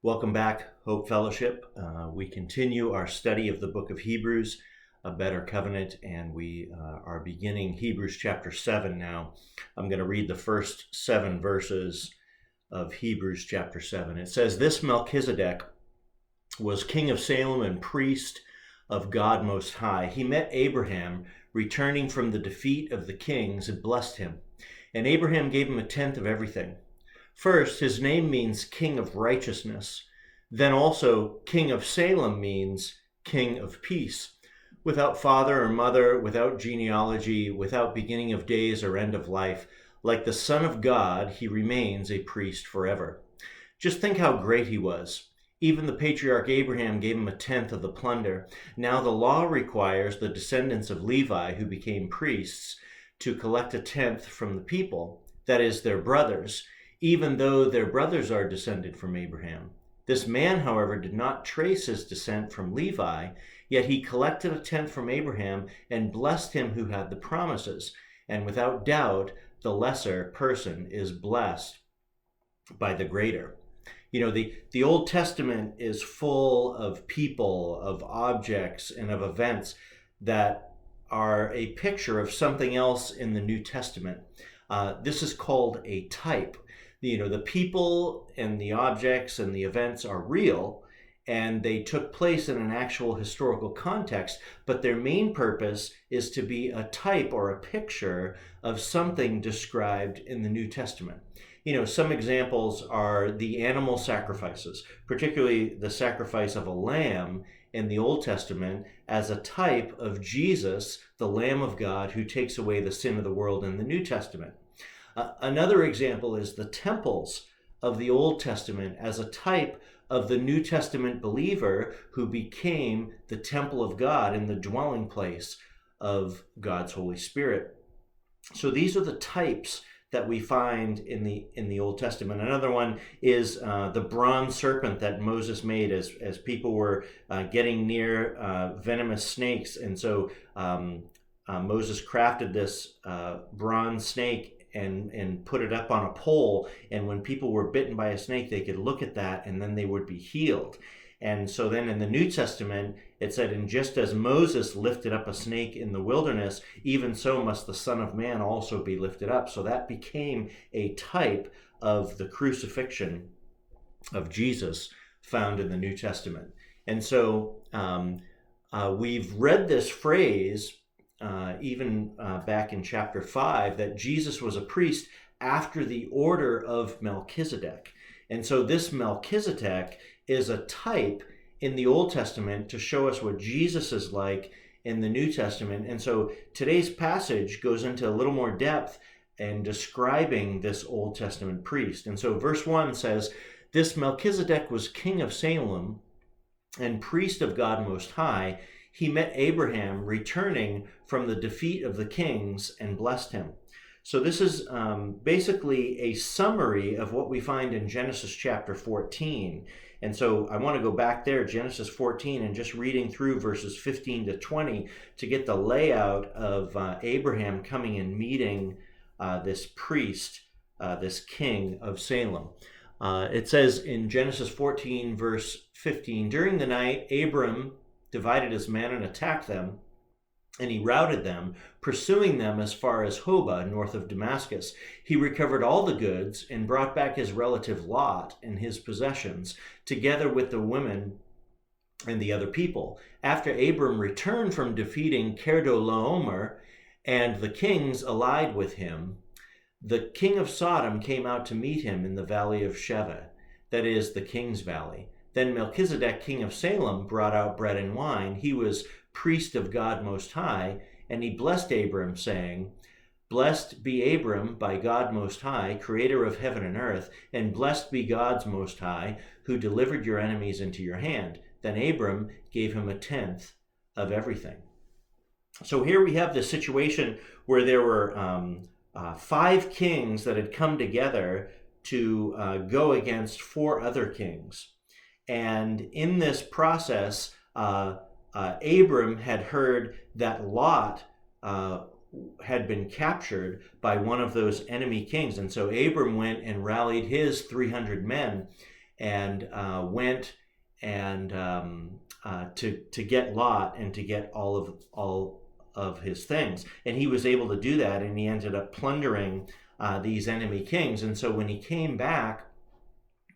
Welcome back, Hope Fellowship. We continue our study of the book of Hebrews, A Better Covenant, and we are beginning Hebrews chapter 7 now. I'm going to read the first 7 verses of Hebrews chapter 7. It says, "This Melchizedek was king of Salem and priest of God Most High. He met Abraham returning from the defeat of the kings and blessed him. And Abraham gave him a tenth of everything. First, his name means king of righteousness. Then also, king of Salem means king of peace. Without father or mother, without genealogy, without beginning of days or end of life, like the Son of God, he remains a priest forever." Just think how great he was. Even the patriarch Abraham gave him a tenth of the plunder. Now the law requires the descendants of Levi, who became priests, to collect a tenth from the people, that is, their brothers, even though their brothers are descended from Abraham. This man, however, did not trace his descent from Levi, yet he collected a tenth from Abraham and blessed him who had the promises. And without doubt, the lesser person is blessed by the greater. You know, the Old Testament is full of people, of objects, and of events that are a picture of something else in the New Testament. This is called a type. The people and the objects and the events are real, and they took place in an actual historical context, but their main purpose is to be a type or a picture of something described in the New Testament. Some examples are the animal sacrifices, particularly the sacrifice of a lamb in the Old Testament as a type of Jesus, the Lamb of God, who takes away the sin of the world in the New Testament. Another example is the temples of the Old Testament as a type of the New Testament believer who became the temple of God and the dwelling place of God's Holy Spirit. So these are the types that we find in the Old Testament. Another one is the bronze serpent that Moses made as people were getting near venomous snakes. And so Moses crafted this bronze snake and put it up on a pole, and when people were bitten by a snake, they could look at that and then they would be healed. And so then in the New Testament, it said, "And just as Moses lifted up a snake in the wilderness, even so must the Son of Man also be lifted up." So that became a type of the crucifixion of Jesus found in the New Testament. And so we've read this phrase even back in chapter 5, that Jesus was a priest after the order of Melchizedek. And so this Melchizedek is a type in the Old Testament to show us what Jesus is like in the New Testament. And so today's passage goes into a little more depth in describing this Old Testament priest. And so verse 1 says, "This Melchizedek was king of Salem and priest of God Most High. He met Abraham returning from the defeat of the kings and blessed him." So this is basically a summary of what we find in Genesis chapter 14. And so I want to go back there, Genesis 14, and just reading through verses 15 to 20 to get the layout of Abraham coming and meeting this priest, this king of Salem. It says in Genesis 14, verse 15, "During the night, Abram divided his men and attacked them, and he routed them, pursuing them as far as Hobah, north of Damascus. He recovered all the goods and brought back his relative Lot and his possessions, together with the women and the other people. After Abram returned from defeating Kedorlaomer and the kings allied with him, the king of Sodom came out to meet him in the valley of Sheva, that is, the king's valley. Then Melchizedek, king of Salem, brought out bread and wine. He was priest of God Most High, and he blessed Abram, saying, 'Blessed be Abram by God Most High, creator of heaven and earth, and blessed be God's Most High, who delivered your enemies into your hand.' Then Abram gave him a tenth of everything." So here we have this situation where there were 5 kings that had come together to go against 4 other kings. And in this process, Abram had heard that Lot had been captured by one of those enemy kings. And so Abram went and rallied his 300 men and went and to get Lot and to get all of his things. And he was able to do that, and he ended up plundering these enemy kings. And so when he came back,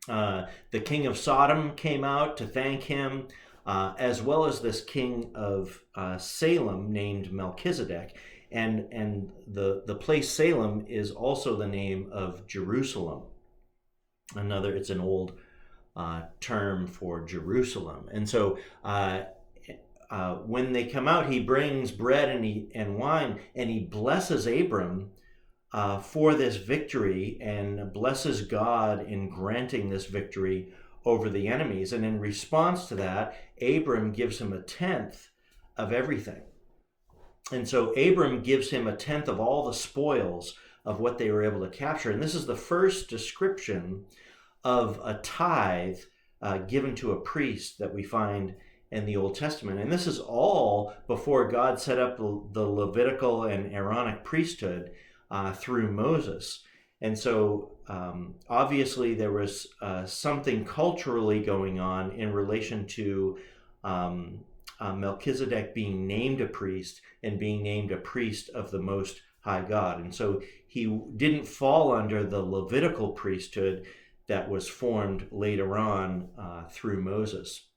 the king of Sodom came out to thank him, as well as this king of Salem named Melchizedek. And the place Salem is also the name of Jerusalem. It's an old term for Jerusalem. And so when they come out, he brings bread and wine, and he blesses Abram for this victory, and blesses God in granting this victory over the enemies. And in response to that, Abram gives him a tenth of everything. And so Abram gives him a tenth of all the spoils of what they were able to capture. And this is the first description of a tithe given to a priest that we find in the Old Testament. And this is all before God set up the Levitical and Aaronic priesthood through Moses. And so obviously there was something culturally going on in relation to Melchizedek being named a priest and being named a priest of the Most High God. And so he didn't fall under the Levitical priesthood that was formed later on through Moses.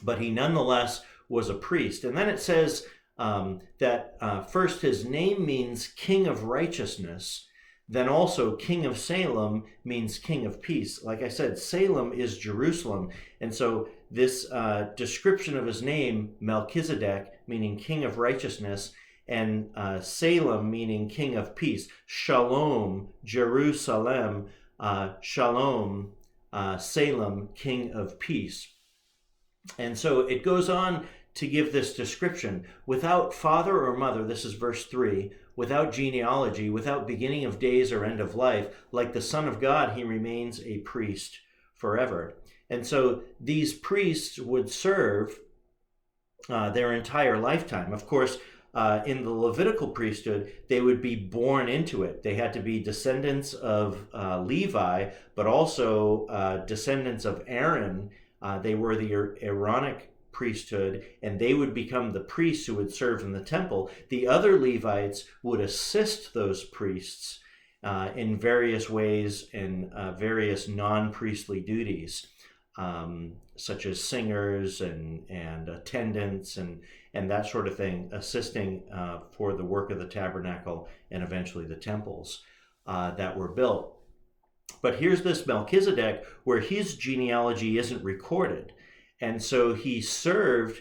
But he nonetheless was a priest. And then it says that first his name means King of Righteousness. Then also King of Salem means King of Peace. Like I said, Salem is Jerusalem. And so this description of his name, Melchizedek, meaning King of Righteousness, and Salem, meaning King of Peace. Shalom, Jerusalem, Shalom, Salem, King of Peace. And so it goes on to give this description. Without father or mother, this is verse 3, without genealogy, without beginning of days or end of life, like the Son of God, he remains a priest forever. And so these priests would serve their entire lifetime. Of course, in the Levitical priesthood, they would be born into it. They had to be descendants of Levi, but also descendants of Aaron. They were the Aaronic priesthood, and they would become the priests who would serve in the temple. The other Levites would assist those priests in various ways in various non-priestly duties, such as singers and attendants and that sort of thing, assisting for the work of the tabernacle and eventually the temples that were built. But here's this Melchizedek where his genealogy isn't recorded. And so he served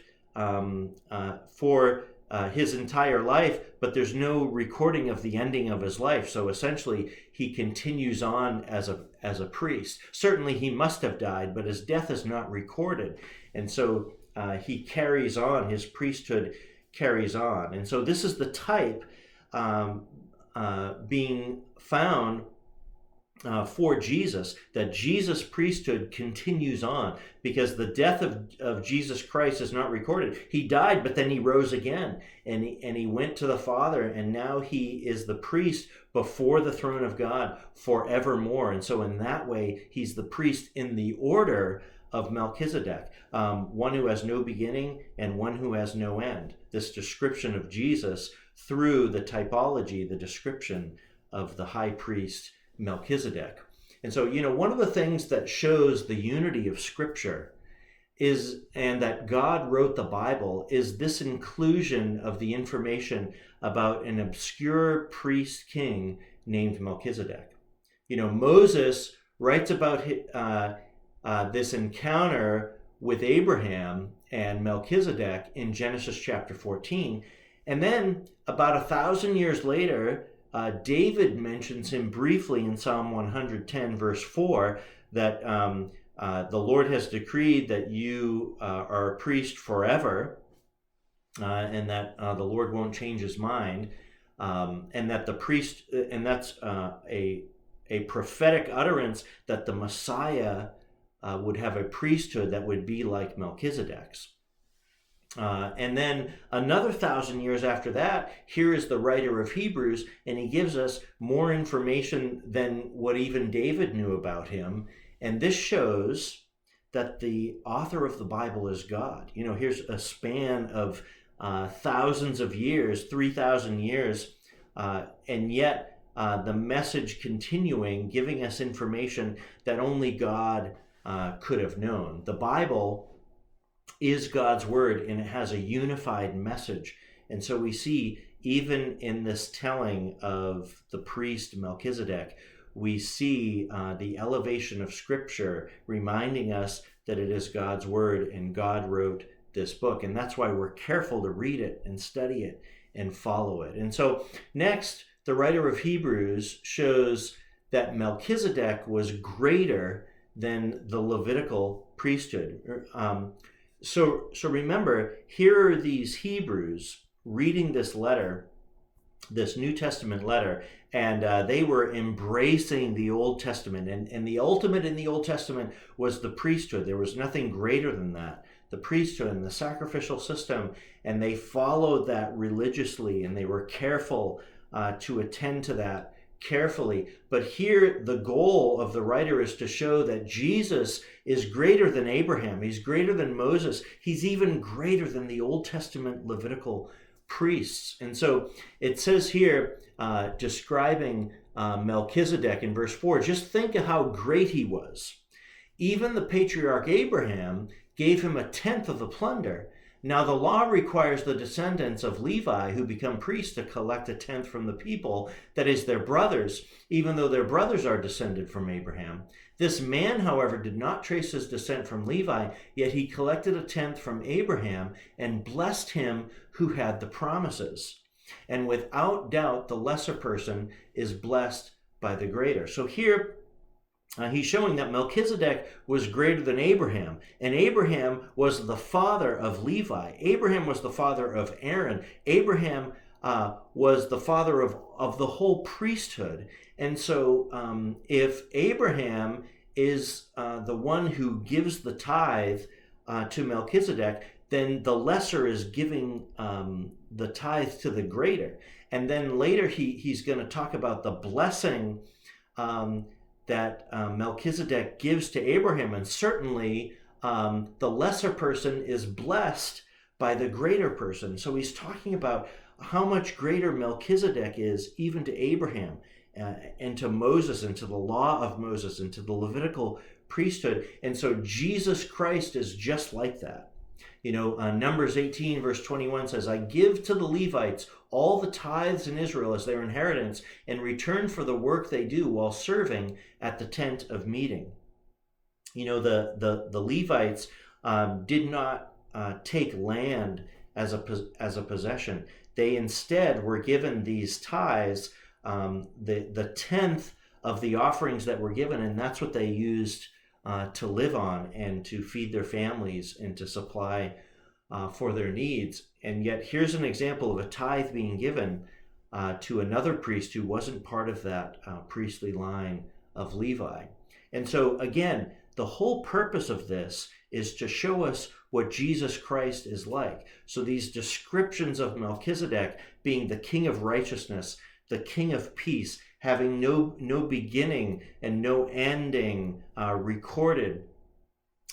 for his entire life, but there's no recording of the ending of his life. So essentially, he continues on as a priest. Certainly, he must have died, but his death is not recorded. And so he carries on, his priesthood carries on. And so this is the type being found for Jesus, that Jesus' priesthood continues on, because the death of Jesus Christ is not recorded. He died, but then he rose again, and he went to the Father, and now he is the priest before the throne of God forevermore. And so in that way, he's the priest in the order of Melchizedek, one who has no beginning and one who has no end. This description of Jesus through the typology, the description of the high priest Melchizedek. And so, one of the things that shows the unity of Scripture and that God wrote the Bible, is this inclusion of the information about an obscure priest king named Melchizedek. Moses writes about this encounter with Abraham and Melchizedek in Genesis chapter 14. And then about 1,000 years later, David mentions him briefly in Psalm 110, verse 4, that the Lord has decreed that you are a priest forever, and that the Lord won't change his mind, and that the priest, and that's a prophetic utterance that the Messiah would have a priesthood that would be like Melchizedek's. And then another 1,000 years after that, here is the writer of Hebrews, and he gives us more information than what even David knew about him. And this shows that the author of the Bible is God. Here's a span of thousands of years, 3,000 years, and yet the message continuing, giving us information that only God could have known. The Bible is God's word, and it has a unified message. And so we see, even in this telling of the priest Melchizedek, we see the elevation of Scripture reminding us that it is God's word and God wrote this book. And that's why we're careful to read it and study it and follow it. And so next, the writer of Hebrews shows that Melchizedek was greater than the Levitical priesthood. So remember, here are these Hebrews reading this letter, this New Testament letter, and they were embracing the Old Testament. And the ultimate in the Old Testament was the priesthood. There was nothing greater than that. The priesthood and the sacrificial system, and they followed that religiously, and they were careful to attend to that carefully. But here the goal of the writer is to show that Jesus is greater than Abraham. He's greater than Moses. He's even greater than the Old Testament Levitical priests. And so it says here, describing Melchizedek in verse 4, just think of how great he was. Even the patriarch Abraham gave him a tenth of the plunder. Now the law requires the descendants of Levi who become priests to collect a tenth from the people, that is, their brothers, even though their brothers are descended from Abraham. This man, however, did not trace his descent from Levi, yet he collected a tenth from Abraham and blessed him who had the promises. And without doubt, the lesser person is blessed by the greater. So here, he's showing that Melchizedek was greater than Abraham, and Abraham was the father of Levi. Abraham was the father of Aaron. Abraham was the father of the whole priesthood. And so if Abraham is the one who gives the tithe to Melchizedek, then the lesser is giving the tithe to the greater. And then later he's going to talk about the blessing that Melchizedek gives to Abraham, and certainly the lesser person is blessed by the greater person. So he's talking about how much greater Melchizedek is even to Abraham and to Moses and to the law of Moses and to the Levitical priesthood. And so Jesus Christ is just like that. Numbers 18 verse 21 says, I give to the Levites all the tithes in Israel as their inheritance in return for the work they do while serving at the tent of meeting. The Levites did not take land as a possession. They instead were given these tithes, the tenth of the offerings that were given, and that's what they used to live on and to feed their families and to supply for their needs. And yet here's an example of a tithe being given to another priest who wasn't part of that priestly line of Levi. And so again, the whole purpose of this is to show us what Jesus Christ is like. So these descriptions of Melchizedek being the king of righteousness, the king of peace, having no beginning and no ending recorded,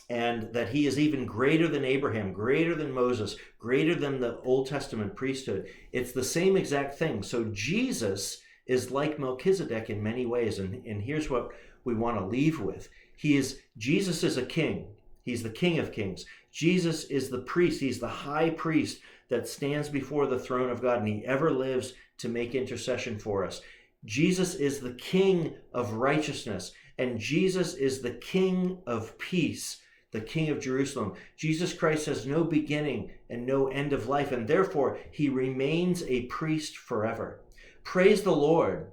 and that he is even greater than Abraham, greater than Moses, greater than the Old Testament priesthood. It's the same exact thing. So Jesus is like Melchizedek in many ways, and here's what we want to leave with. Jesus is a king. He's the King of Kings. Jesus is the priest. He's the high priest that stands before the throne of God, and he ever lives to make intercession for us. Jesus is the King of righteousness, and Jesus is the King of peace, the King of Jerusalem. Jesus Christ has no beginning and no end of life, and therefore he remains a priest forever. Praise the Lord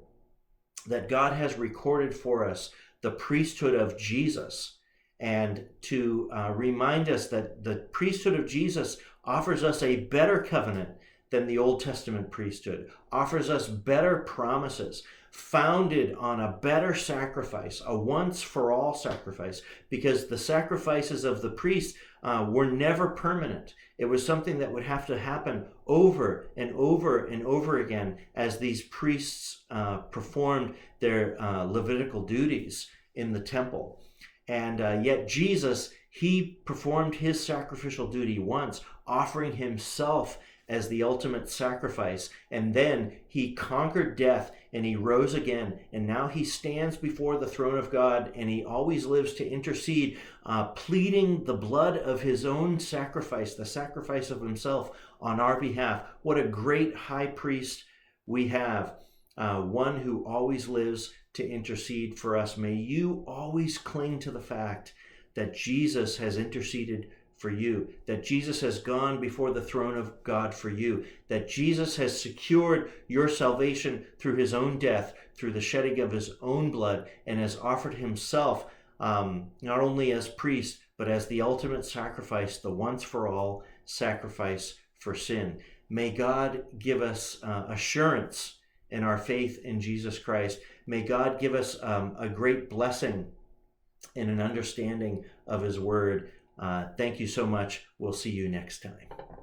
that God has recorded for us the priesthood of Jesus, and to remind us that the priesthood of Jesus offers us a better covenant than the Old Testament priesthood, offers us better promises, founded on a better sacrifice, a once-for-all sacrifice, because the sacrifices of the priests were never permanent. It was something that would have to happen over and over and over again as these priests performed their Levitical duties in the temple. And yet Jesus, he performed his sacrificial duty once, offering himself as the ultimate sacrifice. And then he conquered death and he rose again. And now he stands before the throne of God, and he always lives to intercede, pleading the blood of his own sacrifice, the sacrifice of himself, on our behalf. What a great high priest we have, one who always lives to intercede for us. May you always cling to the fact that Jesus has interceded for you, that Jesus has gone before the throne of God for you, that Jesus has secured your salvation through his own death, through the shedding of his own blood, and has offered himself not only as priest, but as the ultimate sacrifice, the once for all sacrifice for sin. May God give us assurance in our faith in Jesus Christ. May God give us a great blessing in an understanding of his word. Thank you so much. We'll see you next time.